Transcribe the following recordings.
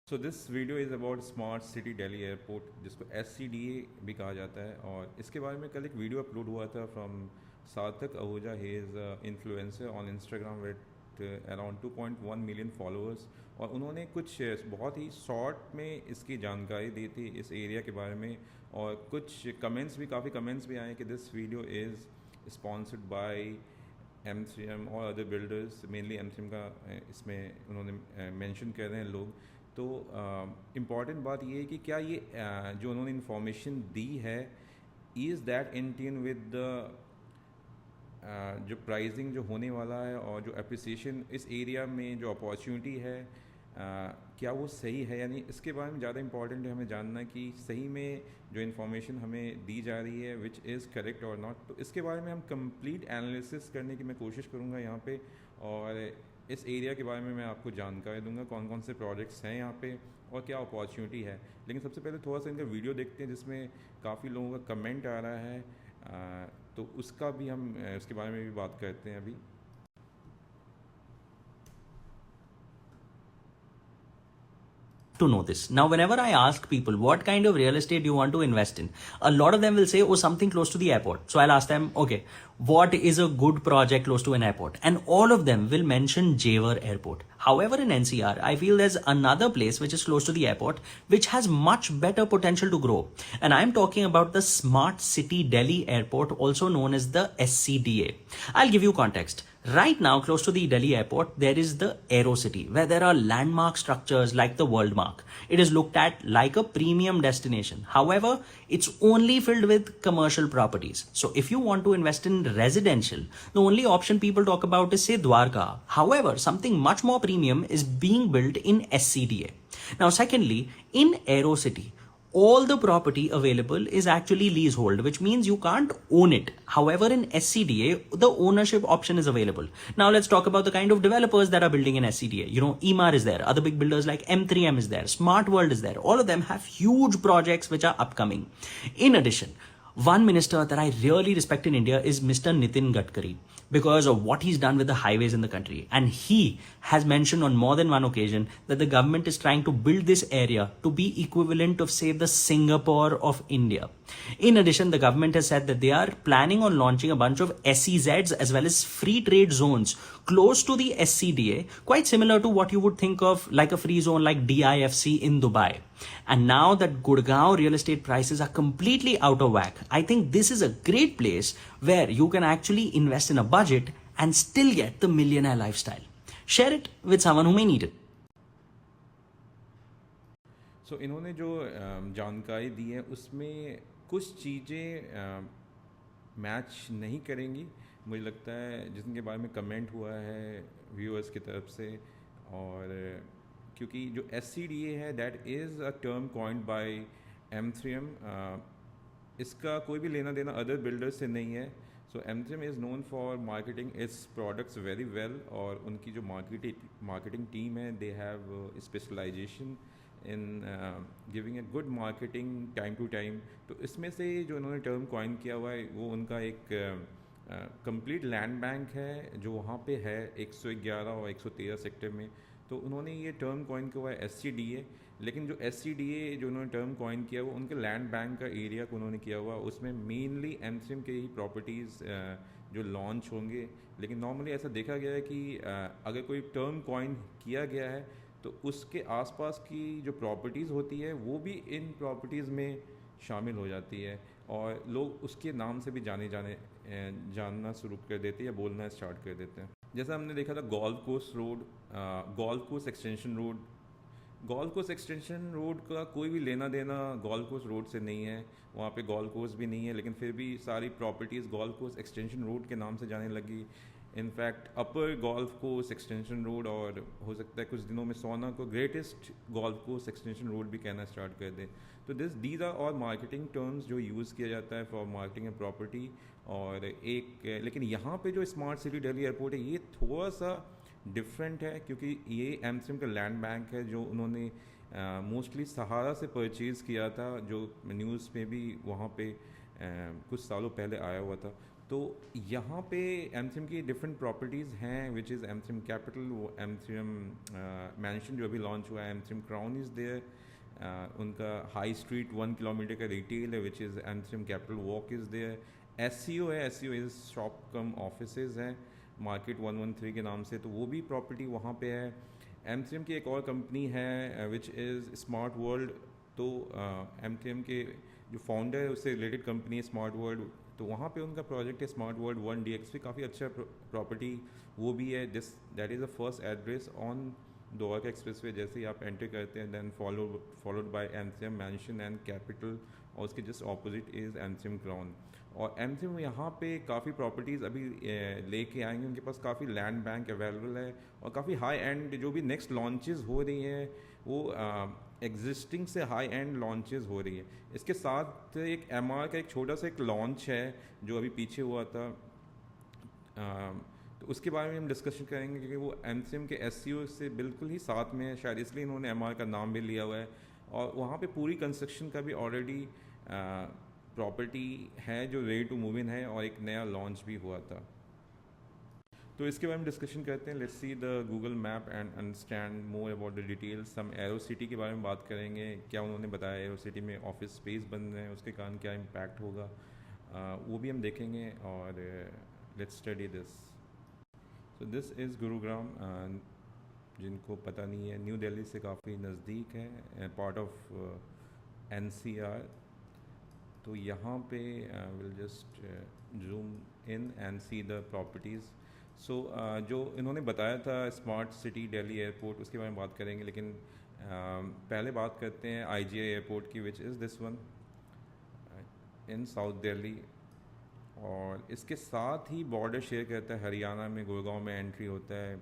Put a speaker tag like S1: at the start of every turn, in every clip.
S1: So this video is about smart city Delhi airport, जिसको SCDA भी कहा जाता है। और इसके बारे में कल एक वीडियो अपलोड हुआ था फ्रॉम सार्थक Ahuja. He is influencer on Instagram with around 2.1 million followers. और उन्होंने कुछ बहुत ही शॉर्ट में इसकी जानकारी दी थी इस एरिया के बारे में। और कुछ कमेंट्स भी, काफ़ी कमेंट्स भी आए कि this video is sponsored by M3M और अदर बिल्डर्स। मेनली M3M का इसमें उन्होंने मेंशन कर रहे हैं लोग। तो इम्पॉर्टेंट बात ये है कि क्या ये जो उन्होंने इन्फॉर्मेशन दी है, is that in tune with the जो प्राइसिंग जो होने वाला है और जो अप्रिसिएशन इस एरिया में जो अपॉर्चुनिटी है, क्या वो सही है या नहीं। इसके बारे में ज़्यादा इंपॉर्टेंट है हमें जानना कि सही में जो इन्फॉर्मेशन हमें दी जा रही है विच इज़ करेक्ट और नॉट। तो इसके बारे में हम कंप्लीट एनालिसिस करने की मैं कोशिश करूँगा यहाँ पे। और इस एरिया के बारे में मैं आपको जानकारी दूंगा कौन कौन से प्रोजेक्ट्स हैं यहाँ पे और क्या अपॉर्चुनिटी है। लेकिन सबसे पहले थोड़ा सा इनका वीडियो देखते हैं जिसमें काफ़ी लोगों का कमेंट आ रहा है। तो उसका भी हम उसके बारे में भी बात करते हैं अभी।
S2: To know this. Now, whenever I ask people what kind of real estate you want to invest in, a lot of them will say, oh, something close to the airport. So I'll ask them, okay, what is a good project close to an airport? And all of them will mention Jewar Airport. However, in NCR, I feel there's another place which is close to the airport, which has much better potential to grow. And I'm talking about the Smart City Delhi Airport, also known as the SCDA. I'll give you context. Right now, close to the Delhi airport, there is the AeroCity, where there are landmark structures like the Worldmark. It is looked at like a premium destination. However, it's only filled with commercial properties. So if you want to invest in residential, the only option people talk about is, say, Dwarka. However, something much more premium is being built in SCDA. Now, secondly, in AeroCity, all the property available is actually leasehold, which means you can't own it. However, in SCDA, the ownership option is available. Now, let's talk about the kind of developers that are building in SCDA. You know, Emaar is there, other big builders like M3M is there, Smart World is there. All of them have huge projects which are upcoming. In addition, one minister that I really respect in India is Mr. Nitin Gadkari because of what he's done with the highways in the country. And he has mentioned on more than one occasion that the government is trying to build this area to be equivalent of, say, the Singapore of India. In addition, the government has said that they are planning on launching a bunch of SEZs as well as free trade zones close to the SCDA, quite similar to what you would think of like a free zone like DIFC in Dubai. And now that Gurgaon real estate prices are completely out of whack, I think this is a great place where you can actually invest in a budget and still get the millionaire lifestyle. Share it with someone who may need it.
S1: सो इन्होंने जो जानकारी दी है उसमें कुछ चीज़ें match नहीं करेंगी, मुझे लगता है, जिनके बारे में कमेंट हुआ है व्यूअर्स की तरफ से। और क्योंकि जो SCDA है that is a term coined by M3M, इसका कोई भी लेना देना अदर बिल्डर्स से नहीं है। So M3M is known for marketing its products very well. और उनकी जो मार्केटिंग टीम है, they have specialization in giving a good marketing time to time. तो इसमें से जो उन्होंने टर्म कॉइन किया हुआ है वो उनका एक कंप्लीट लैंड बैंक है जो वहाँ पे है 111 और 113 सेक्टर में। तो उन्होंने ये टर्म कॉइन किया हुआ है SCDA। लेकिन जो SCDA जो उन्होंने टर्म कॉइन किया वो उनके लैंड बैंक का एरिया को उन्होंने किया हुआ, उसमें मेनली M3M के ही प्रॉपर्टीज़ जो लॉन्च होंगे। लेकिन नॉर्मली ऐसा देखा गया है कि अगर कोई टर्म कॉइन किया गया है तो उसके आसपास की जो प्रॉपर्टीज़ होती है वो भी इन प्रॉपर्टीज़ में शामिल हो जाती है और लोग उसके नाम से भी जानना शुरू कर देते हैं या बोलना स्टार्ट कर देते हैं। जैसा हमने देखा था golf course road, golf course extension road. Golf course extension road का कोई भी लेना देना गोल्फ कोर्स रोड से नहीं है, वहाँ पे गोल्फ कोर्स भी नहीं है, लेकिन फिर भी सारी properties golf course extension road के नाम से जाने लगी। In fact upper golf course extension road, और हो सकता है कुछ दिनों में सोना को greatest golf course extension road भी कहना स्टार्ट कर दे। तो these are all marketing terms जो यूज़ किया जाता है फॉर मार्केटिंग ए प्रॉपर्टी। और लेकिन यहाँ पे जो स्मार्ट सिटी दिल्ली एयरपोर्ट है ये थोड़ा सा डिफरेंट है, क्योंकि ये M3M का लैंड बैंक है जो उन्होंने मोस्टली सहारा से परचेज़ किया था, जो न्यूज़ में भी वहाँ पे कुछ सालों पहले आया हुआ था। तो यहाँ पे एमसीएम की डिफरेंट प्रॉपर्टीज़ हैं विच इज़ एमसीएम कैपिटल, वो एमसीएम मैंशन जो अभी लॉन्च हुआ है, एमसीएम क्राउन इज़ देयर, उनका हाई स्ट्रीट 1 किलोमीटर का रिटेल है which is MCM capital walk is there, SCO है, SCO is shop cum offices हैं मार्केट 113 के नाम से, तो वो भी प्रॉपर्टी वहाँ पे है। एमसीएम की एक और कंपनी है विच इज़ स्मार्ट वर्ल्ड, तो एमसीएम के जो फाउंडर है उससे रिलेटेड कंपनी है स्मार्ट वर्ल्ड, तो वहाँ पे उनका प्रोजेक्ट है स्मार्ट वर्ल्ड 1DX पे, काफ़ी अच्छा प्रॉपर्टी वो भी है। This that is the first address on Dwarka express way, जैसे ही आप एंटर करते हैं then followed by MCM mansion and capital, और उसके just opposite is MCM crown. और एमसीएम यहाँ पे काफ़ी प्रॉपर्टीज़ अभी लेके आएंगे, उनके पास काफ़ी लैंड बैंक अवेलेबल है, और काफ़ी हाई एंड जो भी नेक्स्ट लॉन्चेस हो रही हैं वो एग्जिस्टिंग से हाई एंड लॉन्चेस हो रही है। इसके साथ एक एमआर का एक छोटा सा एक लॉन्च है जो अभी पीछे हुआ था, तो उसके बारे में हम डिस्कशन करेंगे, क्योंकि वो एमसीएम के एससीओ से बिल्कुल ही साथ में है, शायद इसलिए इन्होंने एमआर का नाम भी लिया हुआ है, और वहाँ पे पूरी कंस्ट्रक्शन का भी ऑलरेडी प्रॉपर्टी है जो रेडी टू मूव इन है, और एक नया लॉन्च भी हुआ था। तो इसके बारे में डिस्कशन करते हैं। Let's see the Google map and understand more about the details. हम एरो सिटी के बारे में बात करेंगे, क्या उन्होंने बताया एरो सिटी में ऑफिस स्पेस बन रहे हैं, उसके कारण क्या इम्पैक्ट होगा, वो भी हम देखेंगे, और let's study this. So this is Gurugram, जिनको पता नहीं है न्यू दिल्ली से काफ़ी नज़दीक है, पार्ट ऑफ एनसीआर। तो यहाँ पे will just zoom in and see the properties. So जो इन्होंने बताया था स्मार्ट सिटी दिल्ली एयरपोर्ट, उसके बारे में बात करेंगे, लेकिन पहले बात करते हैं आईजीआई एयरपोर्ट की, which is this one in south Delhi, और इसके साथ ही बॉर्डर शेयर करता है हरियाणा में, गुड़गांव में एंट्री होता है।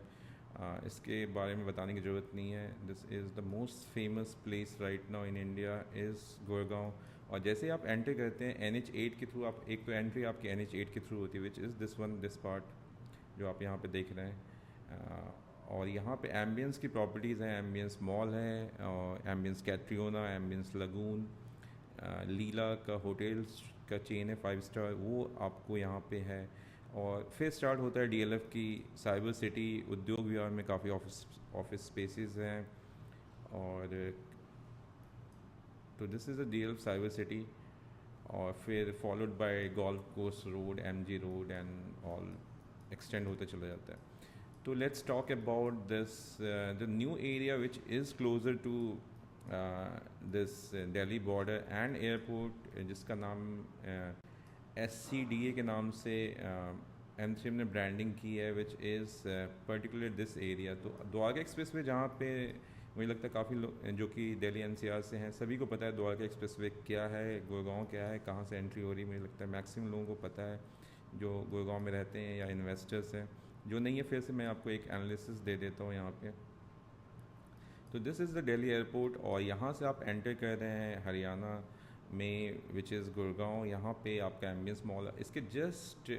S1: इसके बारे में बताने की ज़रूरत नहीं है। This is the most famous place right now in India is Gurgaon. और जैसे आप एंटर करते हैं NH8 के थ्रू, आप एक तो एंट्री आपकी NH8 के थ्रू होती है, which is this one, this part जो आप यहाँ पे देख रहे हैं। और यहाँ पे एम्बियंस की प्रॉपर्टीज़ हैं, एम्बियंस मॉल है, और एम्बियंस कैट्रियोना, एम्बियंस लगून, लीला का होटल्स का चेन है 5 स्टार, वो आपको यहाँ पे है। और फिर स्टार्ट होता है DLF की साइबर सिटी, उद्योग विहार में काफ़ी ऑफिस स्पेसेस हैं, और तो this is a DLF cyber city, और फिर followed by golf course road, MG road, and all extend होते चला जाता है। तो let's talk about this the new area which is closer to this Delhi border and airport, जिसका नाम SCDA के नाम से एमसीएम ने ब्रांडिंग की है, which is particular this area. तो द्वारका एक्सप्रेस वे, जहाँ पे मुझे लगता है काफ़ी लोग जो कि दिल्ली NCR से हैं, सभी को पता है द्वारका एक्सप्रेस वे क्या है, गुड़गांव क्या है, कहाँ से एंट्री हो रही है, मुझे लगता है मैक्सिमम लोगों को पता है जो गुड़गांव में रहते हैं या इन्वेस्टर्स हैं। जो नहीं है, फिर से मैं आपको एक एनालिसिस दे देता हूँ यहाँ पे। तो this is the Delhi airport, और यहाँ से आप एंटर कर रहे हैं हरियाणा में, विच इज़ गुड़गांव। यहाँ पे आपका एम्बियंस मॉल है, इसके जस्ट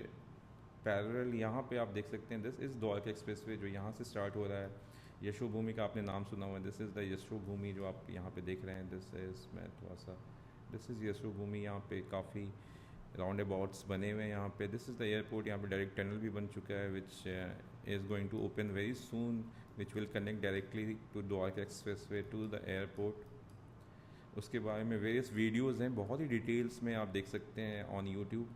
S1: पैरेलल यहाँ पे आप देख सकते हैं दिस इज़ द्वारका एक्सप्रेस वे, जो यहाँ से स्टार्ट हो रहा है। यशो भूमि का आपने नाम सुना हुआ है, दिस इज़ द यशो भूमि जो आप यहाँ पे देख रहे हैं। दिस इज़, मैं थोड़ा सा, दिस इज़ यशो भूमि। यहाँ पे काफ़ी राउंड अबाउट्स बने हुए हैं यहाँ पे। दिस इज़ द एयरपोर्ट, यहाँ पे डायरेक्ट टनल भी बन चुका है, which is going to open very soon, which will connect directly to Dwarka express way to the airport. उसके बारे में वेरियस वीडियोज़ हैं, बहुत ही डिटेल्स में आप देख सकते हैं on YouTube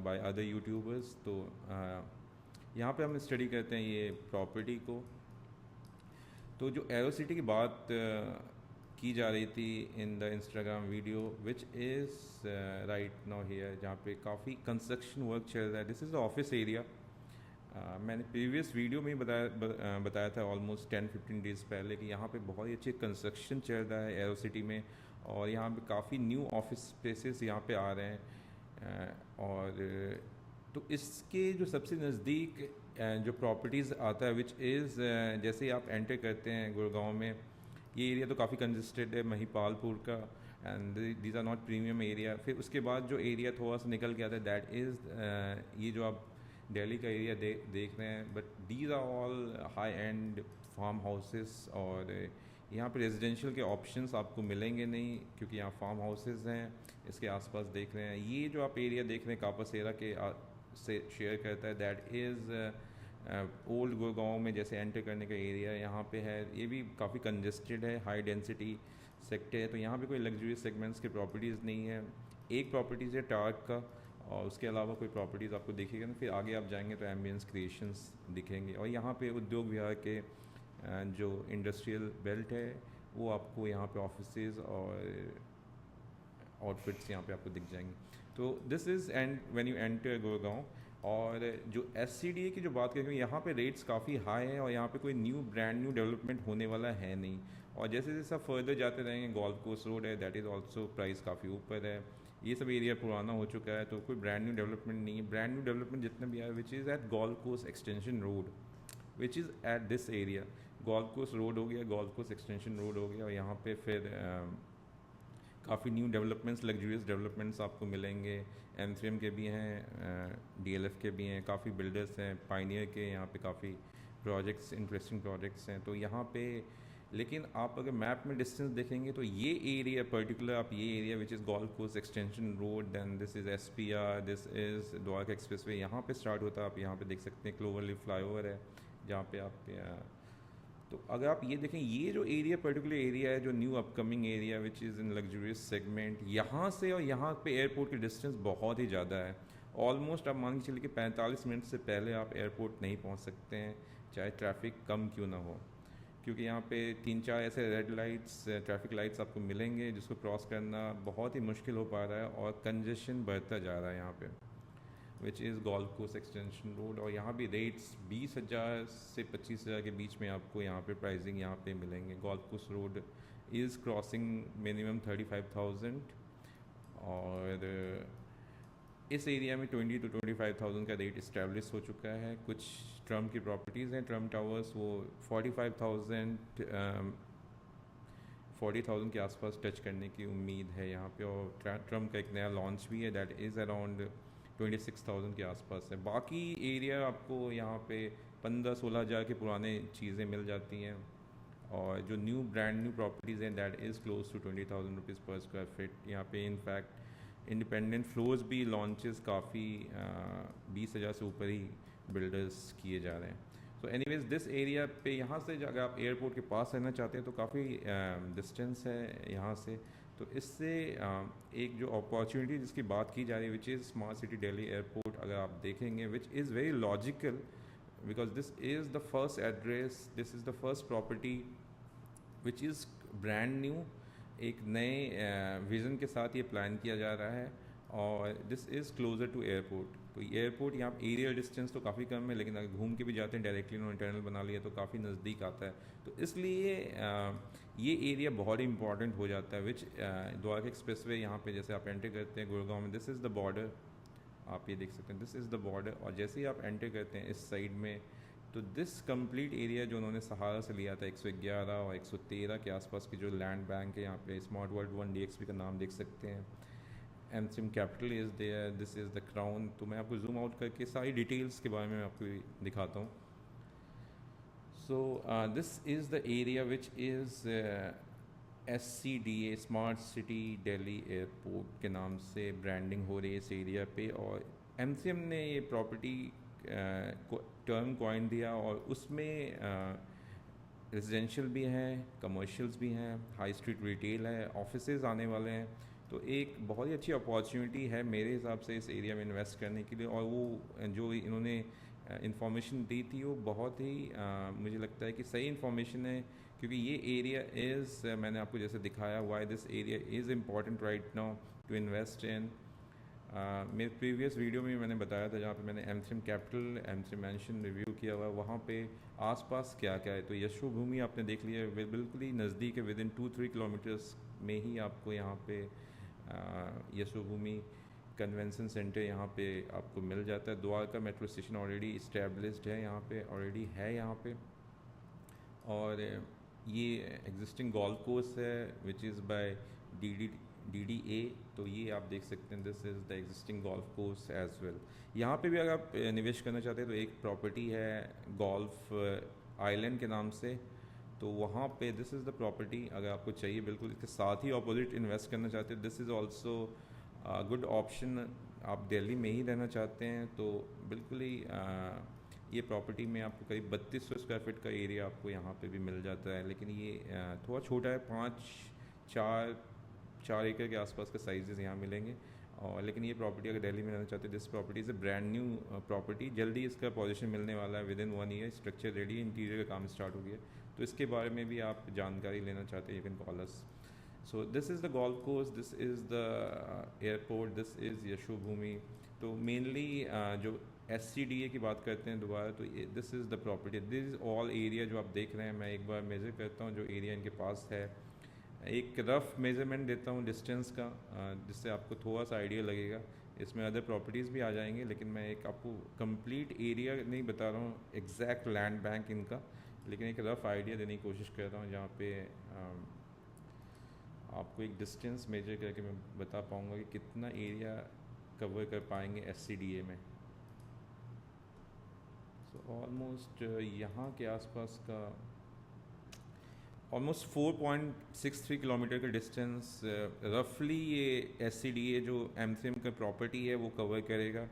S1: by other YouTubers. तो यहाँ पे हम स्टडी करते हैं ये प्रॉपर्टी को। तो जो एरो सिटी की बात की जा रही थी in the Instagram video, which is right now here, जहाँ पे काफ़ी कंस्ट्रक्शन वर्क चल रहा है। This is the office area. मैंने प्रीवियस वीडियो में ही बताया था ऑलमोस्ट 10-15 डेज़ पहले कि यहाँ पे बहुत ही अच्छे कंस्ट्रक्शन चल रहा है एरो सिटी में, और यहाँ पे काफ़ी न्यू ऑफिस स्पेसेस यहाँ पे आ रहे हैं। और तो इसके जो सबसे नज़दीक जो प्रॉपर्टीज़ आता है, विच इज़ जैसे आप एंटर करते हैं गुड़गांव में, ये एरिया तो काफ़ी कंजस्टेड है, महिपालपुर का, and these are not premium area. फिर उसके बाद जो एरिया थोड़ा सा निकल के आता है, दैट इज़ ये जो आप दिल्ली का एरिया देख रहे हैं, but these are all high end farm houses. और यहाँ पे रेजिडेंशियल के ऑप्शंस आपको मिलेंगे नहीं, क्योंकि यहाँ फार्म हाउसेस हैं। इसके आसपास देख रहे हैं, ये जो आप एरिया देख रहे हैं कापासेरा के से शेयर करता है, दैट इज़ ओल्ड गुड़गांव में जैसे एंटर करने का एरिया यहाँ पे है, ये भी काफ़ी कंजेस्टेड है, हाई डेंसिटी सेक्टर है, तो यहाँ पे कोई लग्जरियस सेगमेंट्स की प्रॉपर्टीज़ नहीं है। एक प्रॉपर्टीज़ है टार्क का, और उसके अलावा कोई प्रॉपर्टीज़ आपको दिखेगा ना, फिर आगे आप जाएंगे तो एम्बियंस क्रिएशंस दिखेंगे। और यहाँ पे उद्योग विहार के जो इंडस्ट्रियल बेल्ट है वो आपको यहाँ पे ऑफिसेज और आउटफिट्स यहाँ पे आपको दिख जाएंगे। तो this is and when you enter Gurgaon. और जो SCDA की जो बात करेंगे, यहाँ पे रेट्स काफ़ी हाई हैं और यहाँ पे कोई ब्रांड न्यू डेवलपमेंट होने वाला है नहीं। और जैसे जैसे आप फर्दर जाते रहेंगे, गोल्फ कोर्स रोड है, दैट इज़ ऑल्सो प्राइस काफ़ी ऊपर है। ये सब एरिया पुराना हो चुका है, तो कोई ब्रांड न्यू डेवलपमेंट नहीं है। ब्रांड न्यू डेवलपमेंट जितना भी है which is at golf course extension road, which is at this area. Golf course road हो गया, गोल्फ कोर्स एक्सटेंशन रोड हो गया, और यहाँ पे फिर काफ़ी न्यू डेवलपमेंट्स, लग्जरियस डेवलपमेंट्स आपको मिलेंगे। M3M के भी हैं, DLF के भी हैं, काफ़ी बिल्डर्स हैं, पाइनियर के यहाँ पे काफ़ी प्रोजेक्ट्स, इंटरेस्टिंग प्रोजेक्ट्स हैं। तो यहाँ पे लेकिन आप अगर मैप में डिस्टेंस देखेंगे तो ये एरिया पर्टिकुलर, आप ये area which is golf course extension road, then this is SPR, this is Dwarka expressway, यहाँ पे स्टार्ट होता है। आप यहाँ पे देख सकते हैं क्लोवर लीफ फ्लाईओवर है जहाँ पे आप तो अगर आप ये देखें, ये जो एरिया पर्टिकुलर एरिया है जो new upcoming area which is in luxurious segment, यहाँ से और यहाँ पे एयरपोर्ट की डिस्टेंस बहुत ही ज़्यादा है। ऑलमोस्ट आप मान के चलिए कि 45 मिनट से पहले आप एयरपोर्ट नहीं पहुँच सकते हैं, चाहे ट्रैफिक कम क्यों ना हो, क्योंकि यहाँ पे 3-4 ऐसे रेड लाइट्स, ट्रैफिक लाइट्स आपको मिलेंगे जिसको क्रॉस करना बहुत ही मुश्किल हो पा रहा है, और कंजेशन बढ़ता जा रहा है यहाँ पे, विच is golf course extension road. और यहाँ भी रेट्स 20,000 से 25,000 के बीच में आपको यहाँ पे प्राइसिंग यहाँ पे मिलेंगे। Golf course road is crossing minimum 35,000, और इस एरिया में 20 to 25,000 का रेट इस्टेब्लिश हो चुका है। कुछ ट्रम्प की प्रॉपर्टीज़ हैं, ट्रम्प टावर्स, वो 40,000 के आसपास टच करने की उम्मीद है यहाँ पे। और ट्रम्प का एक नया लॉन्च भी है, दैट इज़ अराउंड 26,000 के आसपास है। बाकी एरिया आपको यहाँ पे 15-16 हज़ार के पुराने चीज़ें मिल जाती हैं, और जो ब्रांड न्यू प्रॉपर्टीज़ हैं that is close to 20,000 rupees per square feet. यहाँ पे इनफैक्ट इंडिपेंडेंट फ्लोर्स भी लॉन्चेस काफ़ी 20,000 से ऊपर ही बिल्डर्स किए जा रहे हैं। तो एनीवेज दिस एरिया पे यहाँ से अगर आप एयरपोर्ट के पास रहना चाहते हैं तो काफ़ी डिस्टेंस है यहाँ से। तो इससे एक जो अपॉर्चुनिटी जिसकी बात की जा रही है which is smart city Delhi airport, अगर आप देखेंगे which is very logical, because this is the first address, this is the first property which is brand new, एक नए विज़न के साथ ये प्लान किया जा रहा है, और this is closer to airport. तो एयरपोर्ट यहाँ एरियल डिस्टेंस तो काफ़ी कम है, लेकिन अगर घूम के भी जाते हैं डायरेक्टली उन्होंने टनल बना लिया तो काफ़ी नज़दीक आता है। तो इसलिए ये एरिया बहुत ही इंपॉर्टेंट हो जाता है, विच द्वारका एक्सप्रेसवे यहाँ पे जैसे आप एंटर करते हैं गुड़गांव में, दिस इज़ द बॉर्डर, आप ये देख सकते हैं, दिस इज़ द बॉर्डर। और जैसे ही आप एंटर करते हैं इस साइड में, तो दिस कंप्लीट एरिया जो उन्होंने सहारा से लिया था 111 और 113 के आसपास की जो लैंड बैंक है, यहाँ पे स्मार्ट वर्ल्ड 1 DXP का नाम देख सकते हैं, M3M capital is there, this is the crown. तो मैं आपको जूम आउट करके सारी डिटेल्स के बारे में आपको दिखाता हूँ। So this is the area which is SCDA, smart city Delhi airport के नाम से ब्रांडिंग हो रही है इस एरिया पे। और M3M ने ये प्रॉपर्टी टर्म कॉइन दिया, और उसमें रेजिडेंशियल भी हैं, कमर्शियल्स भी हैं, हाई स्ट्रीट रिटेल है, ऑफिसेज आने वाले हैं। तो एक बहुत ही अच्छी अपॉर्चुनिटी है मेरे हिसाब से इस एरिया में इन्वेस्ट करने के लिए। और वो जो इन्होंने इंफॉर्मेशन दी थी वो बहुत ही मुझे लगता है कि सही इंफॉर्मेशन है, क्योंकि ये एरिया इज़, मैंने आपको जैसे दिखाया, why this area is important right now to invest in. मेरे प्रीवियस वीडियो में मैंने बताया था जहाँ पे मैंने M3M capital, M3M mention review किया हुआ है, वहाँ पे आसपास क्या क्या है। तो यशो भूमि आपने देख लिया, बिल्कुल ही नज़दीक है, विदिन 2-3 किलोमीटर्स में ही आपको यहाँ पे यशो भूमि कन्वेंशन सेंटर यहाँ पे आपको मिल जाता है। Dwarka metro station already established है यहाँ पे, ऑलरेडी है यहाँ पे। और ये एग्जिस्टिंग गोल्फ कोर्स है विच इज़ बाय DDA, तो ये आप देख सकते हैं, this is the existing golf course as well. यहाँ पे भी अगर आप निवेश करना चाहते हैं तो एक प्रॉपर्टी है गोल्फ आइलैंड के नाम से, तो वहाँ पे दिस इज़ द प्रॉपर्टी अगर आपको चाहिए। बिल्कुल इसके साथ ही ऑपोजिट इन्वेस्ट करना चाहते हैं, this is also good option आप दिल्ली में ही रहना चाहते हैं तो बिल्कुल ही ये प्रॉपर्टी में आपको करीब 3200 स्क्वायर फीट का एरिया आपको यहाँ पे भी मिल जाता है, लेकिन ये थोड़ा छोटा है, 4 एकड़ के आसपास के साइजेस यहाँ मिलेंगे। और लेकिन ये प्रॉपर्टी अगर दिल्ली में रहना चाहते हैं, this property is a brand new property, जल्दी इसका पोजीशन मिलने वाला है, with in 1 year structure ready, interior का काम स्टार्ट हो गया। तो इसके बारे में भी आप जानकारी लेना चाहते हैं, you can call us. So this is the golf course, this is the airport, this is Yashobhoomi. तो मेनली जो SCDA की बात करते हैं दोबारा, तो this is the property, this is all area जो आप देख रहे हैं। मैं एक बार मेज़र करता हूँ जो एरिया इनके पास है, एक रफ़ मेज़रमेंट देता हूँ डिस्टेंस का, जिससे आपको थोड़ा सा आइडिया लगेगा। इसमें अदर प्रॉपर्टीज़ भी आ जाएंगे, लेकिन मैं एक आपको कंप्लीट एरिया नहीं बता रहा हूँ, एग्जैक्ट लैंड बैंक इनका, लेकिन एक रफ़ आइडिया देने की कोशिश कर रहा हूँ, जहाँ पे आपको एक डिस्टेंस मेजर करके मैं बता पाऊँगा कि कितना एरिया कवर कर पाएंगे SCDA में। सो ऑलमोस्ट यहाँ के आसपास का ऑलमोस्ट 4.63 किलोमीटर का डिस्टेंस रफली ये SCDA जो MCM का प्रॉपर्टी है वो कवर करेगा,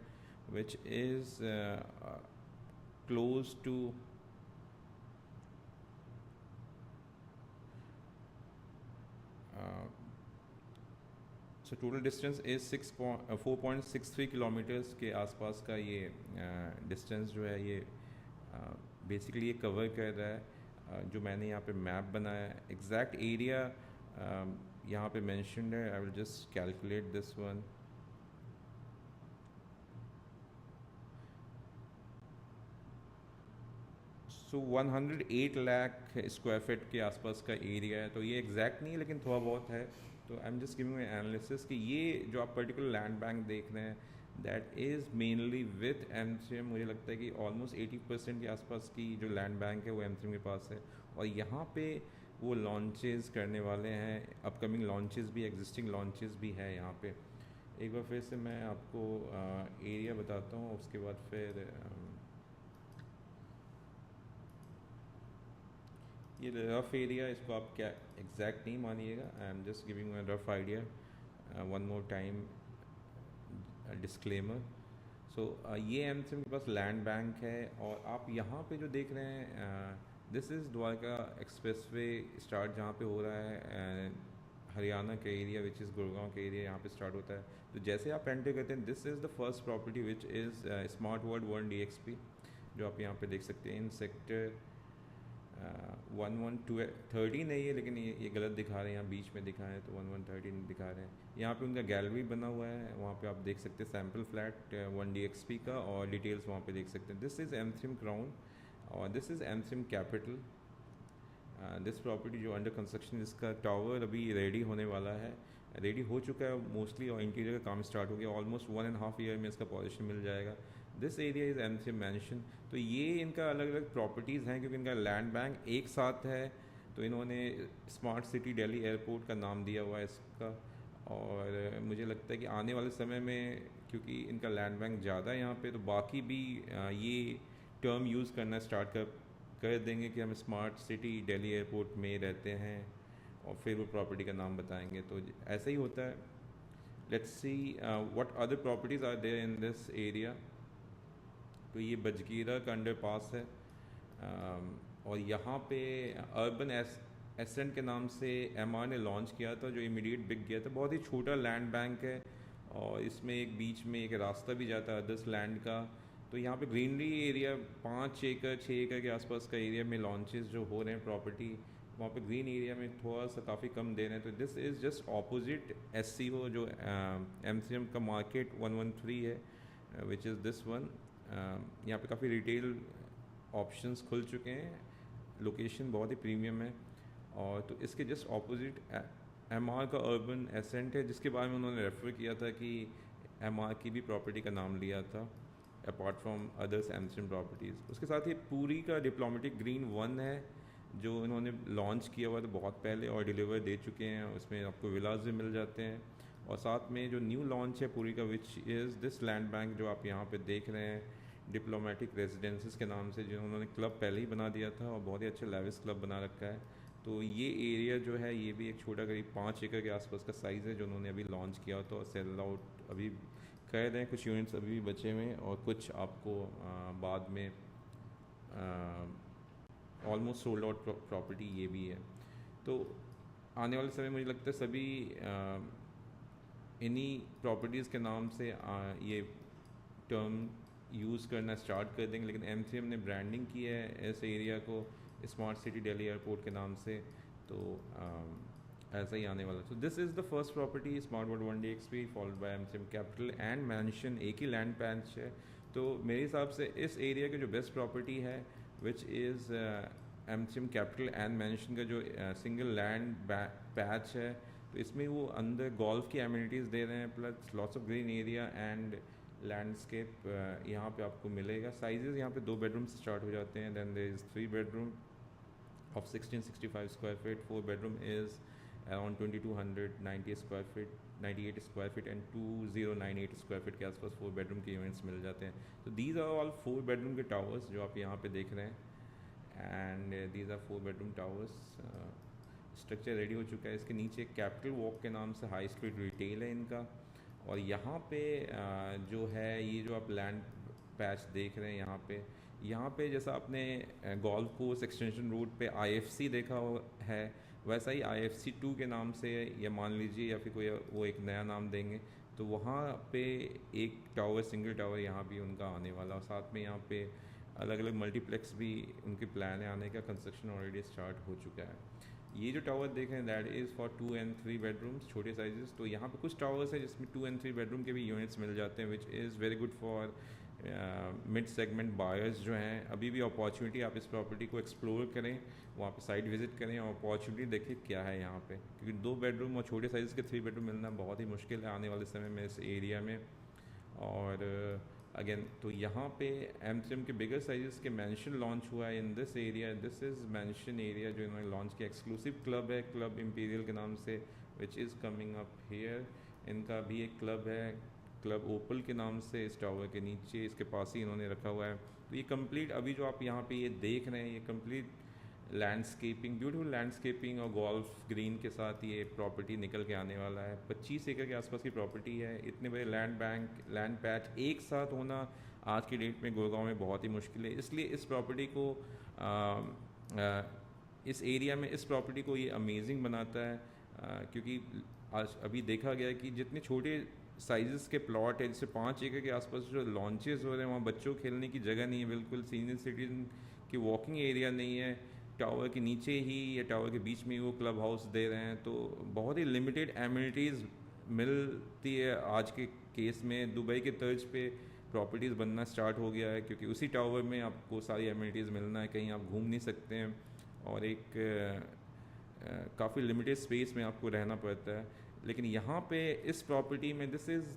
S1: which is close to so total distance is 4.63 kilometres के आसपास का ये डिस्टेंस जो है ये बेसिकली ये कवर कर रहा है। जो मैंने यहाँ पे मैप बनाया है, एग्जैक्ट एरिया यहाँ पे मेंशन्ड है। I will just calculate this one. So 108 lakh square feet के आसपास का एरिया है। तो ये एग्जैक्ट नहीं है, लेकिन थोड़ा बहुत है। तो आई एम जस्ट गिविंग एनालिसिस कि ये जो आप पर्टिकुलर लैंड बैंक देख रहे हैं, that is mainly with MCM। मुझे लगता है कि ऑलमोस्ट 80% के आसपास की जो लैंड बैंक है वो MCM के पास है। और यहाँ पे वो लॉन्चेस करने वाले हैं, अपकमिंग लॉन्चेस भी, एग्जिस्टिंग लॉन्चेस भी है यहाँ पे। एक बार फिर से मैं आपको एरिया बताता हूँ, उसके बाद फिर ये रफ़ एरिया, इसको आप क्या एग्जैक्ट नहीं मानिएगा, I am just giving a rough idea. One more time disclaimer. So ये MCM के पास लैंड बैंक है। और आप यहाँ पे जो देख रहे हैं, this is Dwarka expressway start जहाँ पे हो रहा है, हरियाणा का एरिया विच इज़ गुड़गांव का एरिया, यहाँ पे स्टार्ट होता है। तो जैसे आप एंटर करते हैं, this is the first property which is smart world 1 DXP, जो आप यहाँ पे देख सकते हैं इन सेक्टर 1113 नहीं है, लेकिन ये गलत दिखा रहे हैं, यहाँ बीच में दिखा है, तो 1113 दिखा रहे हैं। यहाँ पे उनका गैलरी बना हुआ है, वहाँ पे आप देख सकते हैं सैम्पल फ्लैट 1 DXP का, और डिटेल्स वहाँ पे देख सकते हैं। दिस इज़ MCM क्राउन और this is MCM capital. This property जो अंडर कंस्ट्रक्शन, इसका टावर अभी रेडी होने वाला है, रेडी हो चुका है मोस्टली, और इंटीरियर का काम स्टार्ट हो गया। ऑलमोस्ट 1.5 ईयर में इसका पोजीशन मिल जाएगा। This area is MCM mention. तो ये इनका अलग अलग प्रॉपर्टीज़ हैं, क्योंकि इनका लैंड बैंक एक साथ है, तो इन्होंने स्मार्ट सिटी दिल्ली एयरपोर्ट का नाम दिया हुआ है इसका। और मुझे लगता है कि आने वाले समय में, क्योंकि इनका लैंड बैंक ज़्यादा है यहाँ पे, तो बाकी भी ये टर्म यूज़ करना स्टार्ट कर देंगे कि हम स्मार्ट सिटी दिल्ली एयरपोर्ट में रहते हैं, और फिर वो प्रॉपर्टी का नाम बताएंगे। तो ऐसा ही होता है। Let's see what other properties are there in this area. तो ये बजकीरा का अंडर पास है, और यहाँ पे अर्बन एसेंट के नाम से MR ने लॉन्च किया था, जो इमीडिएट बिक गया था। बहुत ही छोटा लैंड बैंक है, और इसमें एक बीच में एक रास्ता भी जाता है अदर्स लैंड का। तो यहाँ पे ग्रीनरी एरिया 5 एकड़ 6 एकड़ के आसपास का एरिया में लॉन्चेस जो हो रहे हैं प्रॉपर्टी, वहाँ पे ग्रीन एरिया में थोड़ा सा काफ़ी कम दे रहे हैं। तो this is just opposite SCO जो MCM का मार्केट 113 है, विच इज़ दिस वन। यहाँ पे काफ़ी रिटेल ऑप्शंस खुल चुके हैं, लोकेशन बहुत ही प्रीमियम है। और तो इसके जस्ट ऑपोजिट MR का अर्बन एसेंट है, जिसके बारे में उन्होंने रेफ़र किया था कि MR की भी प्रॉपर्टी का नाम लिया था, apart from others MCM properties. उसके साथ ही पूरी का डिप्लोमेटिक ग्रीन 1 है, जो इन्होंने लॉन्च किया हुआ था बहुत पहले, और डिलीवर दे चुके हैं। उसमें आपको विलास भी मिल जाते हैं। और साथ में जो न्यू लॉन्च है पूरी का, which is this land bank जो आप यहाँ पे देख रहे हैं, डिप्लोमेटिक रेजिडेंसेस के नाम से, जो उन्होंने क्लब पहले ही बना दिया था, और बहुत ही अच्छा लेविस क्लब बना रखा है। तो ये एरिया जो है, ये भी एक छोटा करीब 5 एकड़ के आसपास का साइज़ है, जो उन्होंने अभी लॉन्च किया था, और सेल आउट अभी कर रहे हैं, कुछ यूनिट्स अभी भी बचे हुए हैं और कुछ आपको बाद में ऑलमोस्ट सोल्ड आउट प्रॉपर्टी ये भी है। तो आने वाले समय मुझे लगता है सभी इन्हीं प्रॉपर्टीज़ के नाम से ये टर्म यूज़ करना स्टार्ट कर देंगे, लेकिन एमसीएम ने ब्रांडिंग की है इस एरिया को स्मार्ट सिटी दिल्ली एयरपोर्ट के नाम से, तो ऐसा ही आने वाला। So this is the first property smart world 1DXP followed by MCM capital and mention, एक ही लैंड पैच है। तो मेरे हिसाब से इस एरिया की जो बेस्ट प्रॉपर्टी है which is MCM capital and mention का जो सिंगल लैंड पैच है, तो इसमें वो अंदर गोल्फ की एमिनिटीज़ दे रहे हैं plus lots of green area and landscape यहाँ पे आपको मिलेगा। साइजेस यहाँ पे 2 बेडरूम से स्टार्ट हो जाते हैं, then there is 3 bedroom of 1665 square feet, 4 bedroom is around 2290 square feet, 98 square feet and 2098 square feet के आसपास 4 bedroom के यूनिट्स मिल जाते हैं। तो these are all 4 bedroom के टावर्स जो आप यहाँ पे देख रहे हैं, and these are 4 bedroom towers. Structure ready हो चुका है। इसके नीचे कैपिटल वॉक के नाम से हाई स्ट्रीट रिटेल है इनका, और यहाँ पे जो है ये जो आप लैंड पैच देख रहे हैं यहाँ पे जैसा आपने गोल्फ कोर्स एक्सटेंशन रोड पे IFC देखा है, वैसा ही IFC 2 के नाम से, या मान लीजिए या फिर कोई वो एक नया नाम देंगे, तो वहाँ पे एक टावर, सिंगल टावर यहाँ भी उनका आने वाला, और साथ में यहाँ पे अलग अलग मल्टीप्लेक्स भी उनके प्लान है आने का, कंस्ट्रक्शन ऑलरेडी स्टार्ट हो चुका है। ये जो टावर देख रहे हैं that is for 2 and 3 bedrooms, छोटे साइजेस। तो यहाँ पे कुछ टावर्स है जिसमें 2 and 3 बेडरूम के भी यूनिट्स मिल जाते हैं, which is very good for mid segment buyers जो हैं। अभी भी अपॉर्चुनिटी, आप इस प्रॉपर्टी को एक्सप्लोर करें, वहाँ पे साइट विजिट करें और अपॉर्चुनिटी देखिए क्या है यहाँ पे, क्योंकि 2 बेडरूम और छोटे साइज़ के 3 बेडरूम मिलना बहुत ही मुश्किल है आने वाले समय में इस एरिया में। और अगेन तो यहाँ पे एमसीएम के बिगर साइजेस के मैंशन लॉन्च हुआ है इन this area. This is mention area जो इन्होंने लॉन्च किया। एक्सक्लूसिव क्लब है, क्लब इम्पीरियल के नाम से, which is coming up here. इनका भी एक क्लब है, क्लब ओपल के नाम से, इस टावर के नीचे इसके पास ही इन्होंने रखा हुआ है। तो ये कंप्लीट अभी जो आप यहाँ पे ये देख रहे हैं, ये कंप्लीट लैंडस्केपिंग, ब्यूटीफुल लैंडस्केपिंग और गोल्फ ग्रीन के साथ ये प्रॉपर्टी निकल के आने वाला है। 25 एकड़ के आसपास की प्रॉपर्टी है। इतने बड़े लैंड पैच एक साथ होना आज की डेट में गुड़गांव में बहुत ही मुश्किल है, इसलिए इस प्रॉपर्टी को इस एरिया में इस प्रॉपर्टी को ये अमेजिंग बनाता है, क्योंकि आज अभी देखा गया है कि जितने छोटे साइजेस के प्लॉट है, जैसे 5 एकड़ के आसपास जो लॉन्चेस हो रहे हैं, वहाँ बच्चों खेलने की जगह नहीं है, बिल्कुल सीनियर सिटीजन की वॉकिंग एरिया नहीं है, टावर के नीचे ही या टावर के बीच में ही वो क्लब हाउस दे रहे हैं। तो बहुत ही लिमिटेड एमिनिटीज़ मिलती है आज के केस में। दुबई के तर्ज पे प्रॉपर्टीज़ बनना स्टार्ट हो गया है, क्योंकि उसी टावर में आपको सारी एमिनिटीज़ मिलना है, कहीं आप घूम नहीं सकते हैं, और एक काफ़ी लिमिटेड स्पेस में आपको रहना पड़ता है। लेकिन यहाँ पे इस प्रॉपर्टी में this is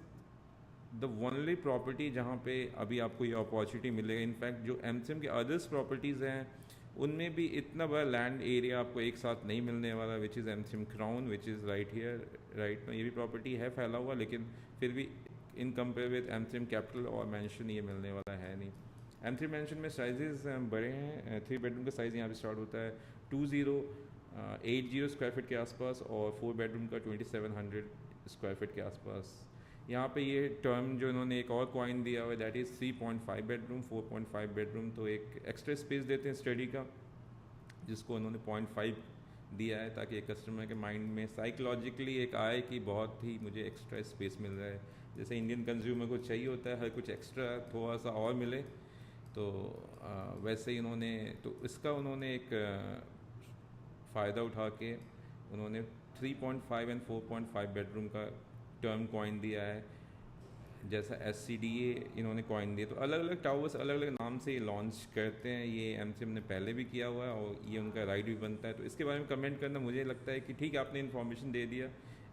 S1: the only property जहाँ पे अभी आपको ये अपॉर्चुनिटी मिलेगा। इनफैक्ट जो एमसीएम के अदर्स प्रॉपर्टीज़ हैं उनमें भी इतना बड़ा लैंड एरिया आपको एक साथ नहीं मिलने वाला, विच is MCM crown, which is right here right में। ये भी प्रॉपर्टी है फैला हुआ, लेकिन फिर भी in compare with MCM capital और मैंशन ये मिलने वाला है नहीं। M3 मैंशन में साइजेस बड़े हैं। 3 बेडरूम का साइज़ यहाँ पे स्टार्ट होता है 2080 स्क्वायर फीट के आसपास, और 4 बेडरूम का 2700 स्क्वायर फीट के आसपास। यहाँ पे ये टर्म जो इन्होंने एक और कॉइन दिया हुआ है दैट इज़ 3.5 बेडरूम, 4.5 बेडरूम, तो एक एक्स्ट्रा स्पेस देते हैं स्टडी का, जिसको उन्होंने 0.5 दिया है, ताकि एक कस्टमर के माइंड में साइकोलॉजिकली एक आए कि बहुत ही मुझे एक्स्ट्रा स्पेस मिल रहा है। जैसे इंडियन कंज्यूमर को चाहिए होता है हर कुछ एक्स्ट्रा थोड़ा सा और मिले, तो वैसे ही इन्होंने तो इसका उन्होंने एक फ़ायदा उठा के उन्होंने 3.5 एंड 4.5 बेडरूम का टर्म कॉइन दिया है, जैसा SCDA इन्होंने कॉइन दिया। तो अलग अलग टावर्स अलग अलग नाम से ये लॉन्च करते हैं। ये एमसीएम ने पहले भी किया हुआ है और ये उनका राइट भी बनता है। तो इसके बारे में कमेंट करना, मुझे लगता है कि ठीक है आपने इन्फॉर्मेशन दे दिया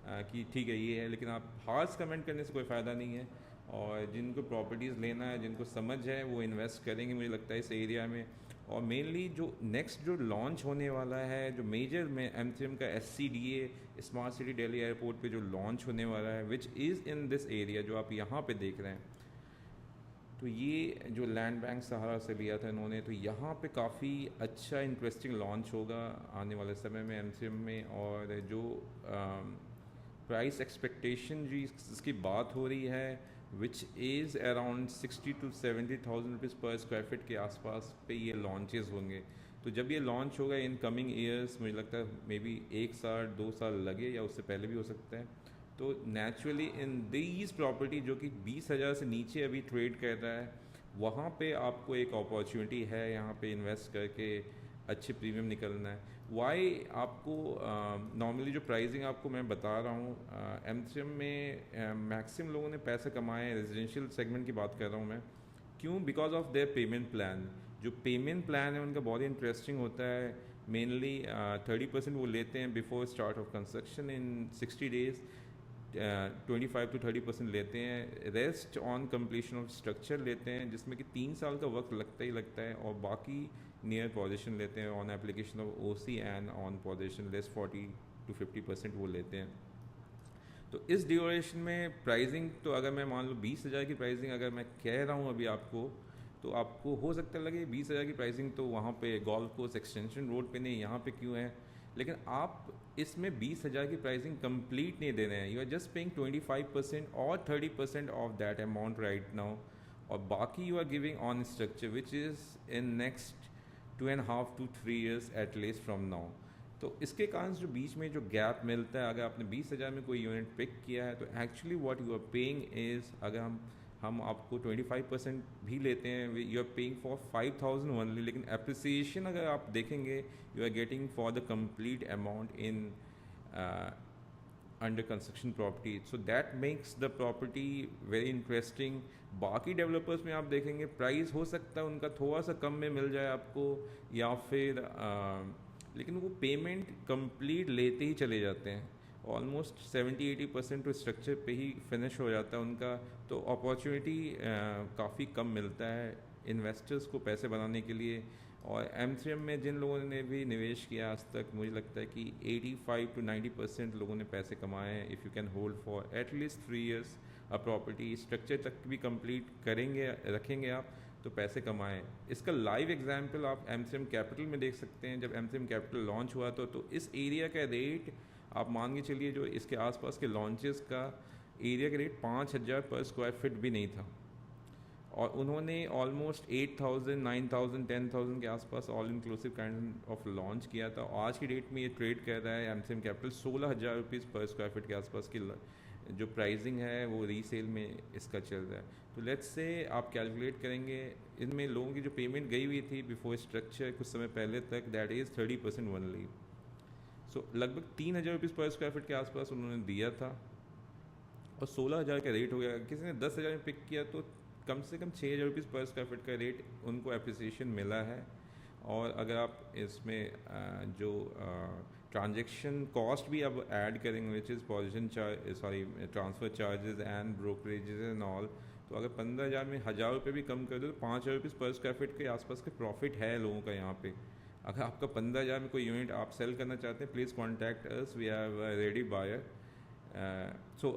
S1: कि ठीक है ये है, लेकिन आप हार्श कमेंट करने से कोई फ़ायदा नहीं है। और जिनको प्रॉपर्टीज़ लेना है, जिनको समझ है, वो इन्वेस्ट करेंगे मुझे लगता है इस एरिया में। और मेनली जो नेक्स्ट जो लॉन्च होने वाला है, जो मेजर में एमसीएम का SCDA smart city Delhi airport पे जो लॉन्च होने वाला है, which is in this area जो आप यहाँ पे देख रहे हैं, तो ये जो लैंड बैंक सहारा से लिया था इन्होंने, तो यहाँ पे काफ़ी अच्छा इंटरेस्टिंग लॉन्च होगा आने वाले समय में एमसीएम में। और जो प्राइस एक्सपेक्टेशन जी इसकी बात हो रही है, which is around 60,000 to 70,000 rupees per square feet के आसपास पे ये लॉन्चेस होंगे। तो जब ये लॉन्च होगा इन कमिंग ईयर्स, मुझे लगता है मे बी 1 साल 2 साल लगे या उससे पहले भी हो सकता है। तो नेचुरली इन दीज प्रॉपर्टी जो कि 20,000 से नीचे अभी ट्रेड कर रहा है, वहाँ पे आपको एक अपॉर्चुनिटी है यहाँ पे इन्वेस्ट करके अच्छे प्रीमियम निकलना है। वाई आपको नॉर्मली जो प्राइसिंग आपको मैं बता रहा हूँ, एमसीएम में मैक्सिमम लोगों ने पैसे कमाए हैं, रेजिडेंशियल सेगमेंट की बात कर रहा हूँ मैं। क्यों? Because of their payment plan. जो पेमेंट प्लान है उनका बहुत इंटरेस्टिंग होता है। मेनली 30% वो लेते हैं before start of construction in 60 days, 25 to 30% लेते हैं। Rest on completion of structure लेते हैं, जिसमें कि 3 साल का वक्त लगता ही लगता है, और बाकी नियर पोजीशन लेते हैं on application of OC and on position less 40 to 50% वो लेते हैं। तो इस ड्यूरेशन में प्राइसिंग, तो अगर मैं मान लो 20,000 की प्राइसिंग अगर मैं कह रहा हूँ अभी आपको, तो आपको हो सकता लगे 20,000 की प्राइसिंग तो वहाँ पे गोल्फ कोर्स एक्सटेंशन रोड पे नहीं, यहाँ पे क्यों है। लेकिन आप इसमें 20,000 की प्राइसिंग कंप्लीट नहीं दे रहे हैं, यू आर जस्ट पेइंग 25% और 30% of that amount right now, और बाकी you are giving on structure which is in next 2.5 to 3 years at least from now. तो इसके कारण जो बीच में जो गैप मिलता है, अगर आपने 20,000 में कोई यूनिट पिक किया है, तो actually what you are paying is, अगर हम आपको 25% भी लेते हैं, you are paying for 5,000 only, लेकिन अप्रिसिएशन अगर आप देखेंगे you are getting for the complete amount in under construction property. So that makes the property very interesting. बाकी डेवलपर्स में आप देखेंगे प्राइस हो सकता है उनका थोड़ा सा कम में मिल जाए आपको, या फिर लेकिन वो पेमेंट कंप्लीट लेते ही चले जाते हैं, ऑलमोस्ट 70-80% तो स्ट्रक्चर पे ही फिनिश हो जाता है उनका। तो अपॉर्चुनिटी काफ़ी कम मिलता है इन्वेस्टर्स को पैसे बनाने के लिए। और एम में जिन लोगों ने भी निवेश किया आज तक, मुझे लगता है कि 85 to 90% लोगों ने पैसे कमाए हैं। If you can hold for at least 3 years a property, structure तक भी कंप्लीट करेंगे रखेंगे आप, तो पैसे कमाएं। इसका लाइव एग्जाम्पल आप एम कैपिटल में देख सकते हैं। जब एम कैपिटल लॉन्च हुआ तो इस एरिया का रेट आप मान के चलिए, जो इसके आसपास के लॉन्चेस का एरिया का रेट 5,000 पर स्क्वायर फीट भी नहीं था, और उन्होंने ऑलमोस्ट 8,000, 9,000, 10,000 के आसपास all inclusive kind of launch किया था। आज की डेट में ये ट्रेड कर रहा है M capital 16,000 rupees per square feet के आसपास की जो प्राइसिंग है वो रीसेल में इसका चल रहा है। तो लेट्स से आप कैलकुलेट करेंगे, इनमें लोगों की जो पेमेंट गई हुई थी बिफोर स्ट्रक्चर कुछ समय पहले तक, दैट इज़ 30% ओनली। सो लगभग 3,000 रुपीज़ पर स्क्वायर फीट के आसपास उन्होंने दिया था, और 16,000 का रेट हो गया। किसी ने 10,000 में पिक किया तो कम से कम 6,000 रुपीज़ पर स्क्वायर फीट का रेट उनको एप्रिसिएशन मिला है। और अगर आप इसमें जो ट्रांजैक्शन कॉस्ट भी अब ऐड करेंगे, which is position charge, sorry, transfer charges and brokerages and all, तो अगर 15,000 में 1,000 रुपये भी कम कर दो तो 5,000 रुपीज़ पर स्क्वायर फीट के आसपास का प्रॉफिट है लोगों का यहाँ पे। अगर आपका 15,000 में कोई यूनिट आप सेल करना चाहते हैं, please contact us, we are ready buyer. So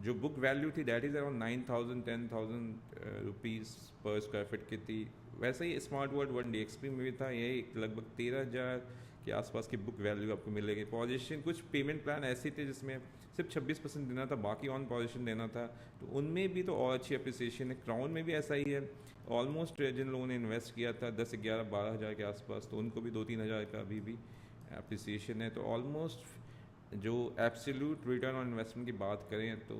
S1: जो बुक वैल्यू थी that is around 9,000 10,000 rupees per square feet की थी। वैसे ही स्मार्ट वर्ल्ड 1DXP में भी था, यही लगभग 13,000 के आसपास की बुक वैल्यू आपको मिलेगी। पोजीशन कुछ पेमेंट प्लान ऐसे थे जिसमें सिर्फ 26% देना था, बाकी ऑन पोजीशन देना था, तो उनमें भी तो और अच्छी अप्रिसिएशन है। क्राउन में भी ऐसा ही है, ऑलमोस्ट जिन लोगों ने इन्वेस्ट किया था 10, 11, 12,000 के आसपास, तो उनको भी 2-3 हज़ार का अभी भी अप्रिसिएशन है। तो ऑलमोस्ट जो एब्सोल्यूट रिटर्न ऑन इन्वेस्टमेंट की बात करें तो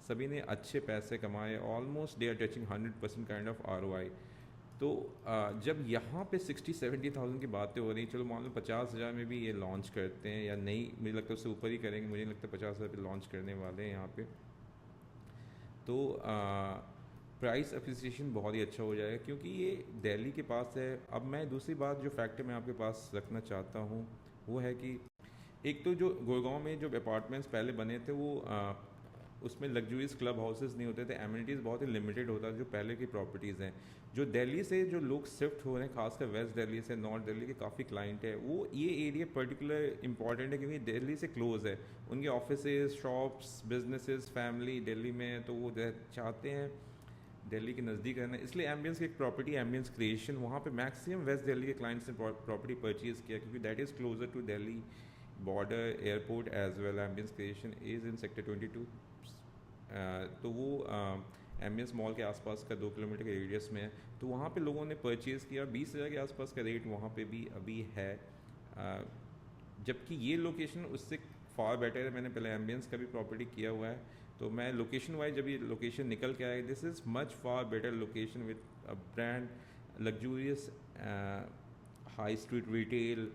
S1: सभी ने अच्छे पैसे कमाए, almost they are touching 100% kind of ROI। तो जब यहाँ पे 60-70,000 की बातें हो रही, चलो मान लो 50,000 में भी ये लॉन्च करते हैं या नहीं, मुझे लगता है उससे ऊपर ही करेंगे, मुझे नहीं लगता 50,000 पे लॉन्च करने वाले हैं यहाँ पे। तो प्राइस अप्रिसिएशन बहुत ही अच्छा हो जाएगा, क्योंकि ये दिल्ली के पास है। अब मैं दूसरी बात जो फैक्टर मैं आपके पास रखना चाहता हूँ वो है कि एक तो जो गुड़गांव में जो अपार्टमेंट्स पहले बने थे वो उसमें लग्जरीज क्लब हाउसेस नहीं होते थे, एमिनिटीज़ बहुत ही लिमिटेड होता था जो पहले की प्रॉपर्टीज़ हैं। जो दिल्ली से जो लोग शिफ्ट हो रहे हैं, खासकर वेस्ट दिल्ली से, नॉर्थ दिल्ली के काफ़ी क्लाइंट है, वो ये एरिया पर्टिकुलर इंपॉर्टेंट है क्योंकि दिल्ली से क्लोज़ है, उनके offices, shops, businesses, family Delhi में है, तो वो चाहते हैं दिल्ली के नज़दीक रहना। इसलिए एम्बियंस की एक प्रॉपर्टी एम्बियंस क्रिएशन, वहाँ पे मैक्सिमम वेस्ट दिल्ली के क्लाइंट्स ने प्रॉपर्टी परचेज़ किया क्योंकि that is closer to Delhi border, airport as well. Ambience creation is in sector 22 तो वो एम्बियंस मॉल के आसपास का 2 किलोमीटर के रेडियस में है। तो वहाँ पे लोगों ने परचेज़ किया, 20,000 के आसपास का रेट वहाँ पे भी अभी है, जबकि ये लोकेशन उससे फार बेटर है। मैंने पहले एम्बियंस का भी प्रॉपर्टी किया हुआ है, तो मैं लोकेशन वाइज जब ये लोकेशन निकल के आया, this is much far better location with a brand luxurious high street retail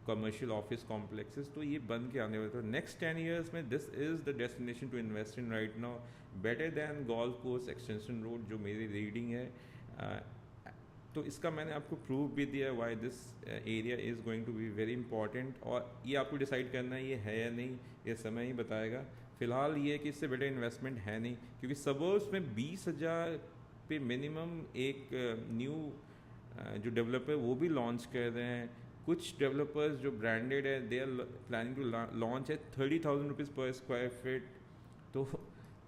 S1: commercial office complexes. तो ये बन के आने वाला था नेक्स्ट 10 ईयर्स में। This is the destination to invest in right now, better than golf course extension road, जो मेरी रीडिंग है। तो इसका मैंने आपको प्रूफ भी दिया है why this area is going to be very important, और ये आपको डिसाइड करना है ये है या नहीं, ये समय ही बताएगा। फ़िलहाल ये है कि इससे बेटर इन्वेस्टमेंट है नहीं, क्योंकि सबर्ब्स में 20,000 पे मिनिमम एक न्यू जो डेवलपर वो भी लॉन्च कर रहे हैं। कुछ डेवलपर्स जो ब्रांडेड है, they are planning to launch है 30,000 रुपीज़ पर स्क्वायर फीट। तो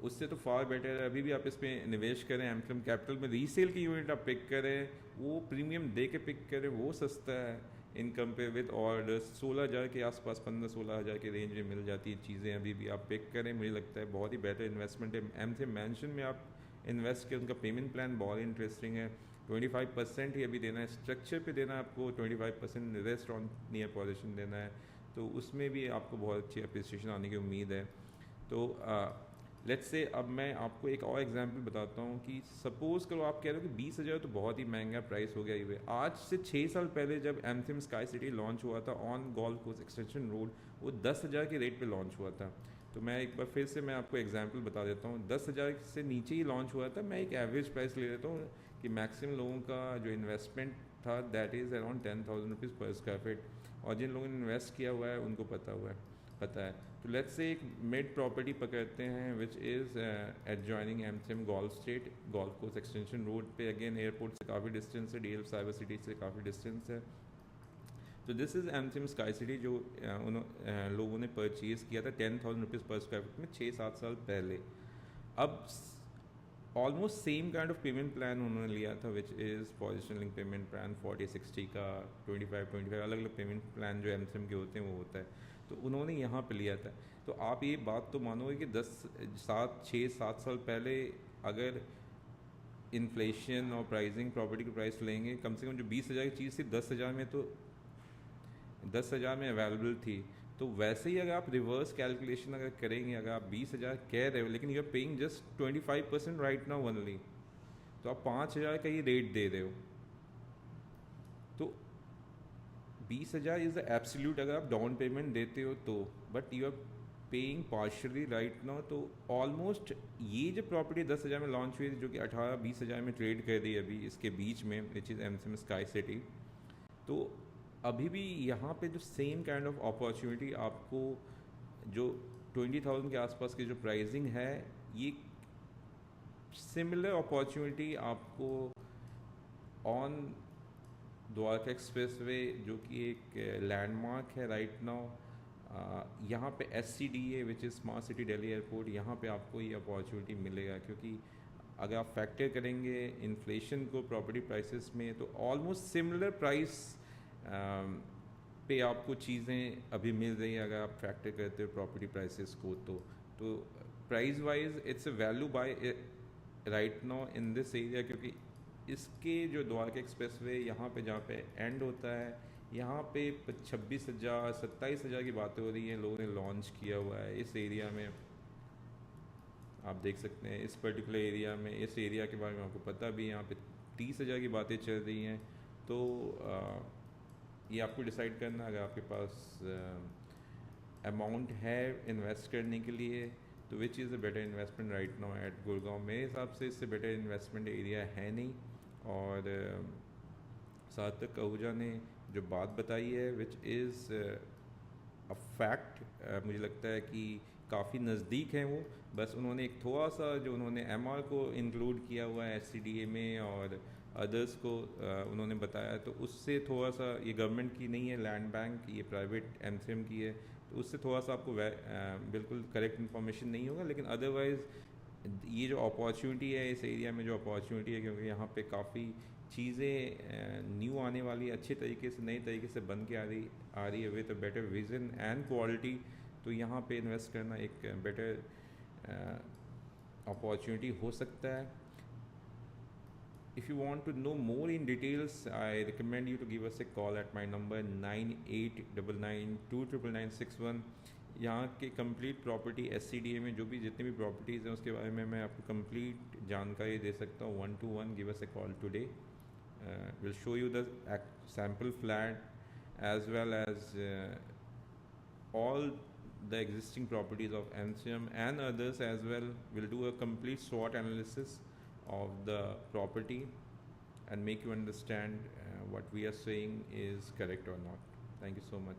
S1: उससे तो फार बेटर है अभी भी आप इस पर निवेश करें। एमक्लम कैपिटल में रीसेल की यूनिट आप पिक करें, वो प्रीमियम दे के पिक करें, वो सस्ता है इन कंपेयर विद ऑर्डर्स। 16,000 के आसपास, 15-16,000 के रेंज में मिल जाती है चीज़ें, अभी भी आप पिक करें। मुझे लगता है बहुत ही बेटर इन्वेस्टमेंट है। एमथे मैंशन में आप इन्वेस्ट करें, उनका पेमेंट प्लान बहुत इंटरेस्टिंग है। 25% ही अभी देना है, स्ट्रक्चर पे देना है आपको 25%, रेस्ट ऑन नियर पोजीशन देना है। तो उसमें भी आपको बहुत अच्छी अप्रिसिएशन आने की उम्मीद है। तो लेट्स से अब मैं आपको एक और एग्जांपल बताता हूँ कि सपोज़ करो आप कह रहे हो कि 20,000 तो बहुत ही महंगा प्राइस हो गया ये। आज से 6 साल पहले जब एंथम स्काई सिटी लॉन्च हुआ था on golf course extension road, वो 10,000 के रेट पे लॉन्च हुआ था। तो मैं एक बार फिर से मैं आपको एग्जांपल बता देता हूँ। 10,000 से नीचे ही लॉन्च हुआ था। मैं एक एवरेज प्राइस ले लेता हूँ कि मैक्सिमम लोगों का जो इन्वेस्टमेंट था that is around 10,000 rupees per square feet, और जिन लोगों ने इन्वेस्ट किया हुआ है उनको पता है। तो लेट्स से एक मिड प्रॉपर्टी पकड़ते हैं which is adjoining MCM golf state golf course extension road पे। अगेन एयरपोर्ट से काफ़ी डिस्टेंस है, डीएल साइबर सिटी से काफ़ी डिस्टेंस है। तो this is MCM sky city जो लोगों ने परचेज़ किया था 10,000 रुपीज़ पर स्क्वायर फीट में 6-7 साल पहले। अब almost same kind of payment plan उन्होंने लिया था which is position link payment plan 40-60 का, 25-25 अलग अलग पेमेंट प्लान जो एमसीएम के होते हैं वो होता है। तो उन्होंने यहाँ पे लिया था। तो आप ये बात तो मानोगे कि 6-7 साल पहले अगर इन्फ्लेशन और प्राइसिंग प्रॉपर्टी की प्राइस लेंगे, कम से कम जो 20,000 की चीज़ थी 10,000 में, तो 10,000 में अवेलेबल थी। तो वैसे ही अगर आप रिवर्स कैलकुलेशन अगर करेंगे, अगर आप 20,000 कह रहे हो लेकिन you are paying just 25% right now only, तो आप 5,000 का ही रेट दे रहे हो। तो 20,000 इज़ द एब्सोल्यूट अगर आप डाउन पेमेंट देते हो तो, but you are paying partially right now. तो ऑलमोस्ट ये जो प्रॉपर्टी 10,000 में लॉन्च हुई थी, जो कि 18-20,000 में ट्रेड कर दी अभी इसके बीच में, विच इज़ एमसीएम स्काई सिटी, तो अभी भी यहाँ पे जो सेम काइंड ऑफ अपॉर्चुनिटी आपको, जो 20,000 के आसपास की जो प्राइसिंग है, ये सिमिलर अपॉर्चुनिटी आपको ऑन द्वारका एक्सप्रेस वे, जो कि एक लैंडमार्क है राइट नाउ, यहाँ पे SCDA which is smart city Delhi airport, यहाँ पे आपको ये अपॉर्चुनिटी मिलेगा। क्योंकि अगर आप फैक्टर करेंगे इन्फ्लेशन को प्रॉपर्टी प्राइसेस में, तो ऑलमोस्ट सिमिलर प्राइस पे आपको चीज़ें अभी मिल रही हैं अगर आप फैक्टर करते हो प्रॉपर्टी प्राइसेस को। तो price wise it's a value by right now in this area, क्योंकि इसके जो द्वारका एक्सप्रेस वे यहाँ पे जहाँ पे एंड होता है, यहाँ पे 26,000 27,000 की बातें हो रही हैं, लोगों ने लॉन्च किया हुआ है इस एरिया में। आप देख सकते हैं इस पर्टिकुलर एरिया में, इस एरिया के बारे में आपको पता भी, यहाँ पे 30,000 की बातें चल रही हैं। तो ये आपको डिसाइड करना, अगर आपके पास अमाउंट है इन्वेस्ट करने के लिए, तो which is a better investment right now at Gurgaon. मेरे हिसाब से इससे बेटर इन्वेस्टमेंट एरिया है नहीं। और सार्थक आहूजा ने जो बात बताई है विच इज़ अ फैक्ट, मुझे लगता है कि काफ़ी नज़दीक हैं वो। बस उन्होंने एक थोड़ा सा जो उन्होंने MR को इंक्लूड किया हुआ है SCDA में, और अदर्स को उन्होंने बताया, तो उससे थोड़ा सा, ये गवर्नमेंट की नहीं है लैंड बैंक, ये प्राइवेट MCM की है, तो उससे थोड़ा सा आपको बिल्कुल करेक्ट इन्फॉर्मेशन नहीं होगा। लेकिन अदरवाइज़ ये जो अपॉर्चुनिटी है इस एरिया में, जो अपॉर्चुनिटी है, क्योंकि यहाँ पे काफ़ी चीज़ें न्यू आने वाली, अच्छे तरीके से नए तरीके से बन के आ रही है with a better vision and quality. तो यहाँ पे इन्वेस्ट करना एक बेटर अपॉर्चुनिटी हो सकता है. If you want to know more in details, I recommend you to give us a call at my number 9899299961. यहाँ के कंप्लीट प्रॉपर्टी SCDA में जो भी जितनी भी प्रॉपर्टीज़ हैं उसके बारे में मैं आपको कंप्लीट जानकारी दे सकता हूँ. 1-to-1 give us A call today. We'll show you the sample flat as well as all the existing properties of Ancium and others as well. We'll do a complete SWOT analysis of the property and make you understand what we are saying is correct or not. Thank you so much.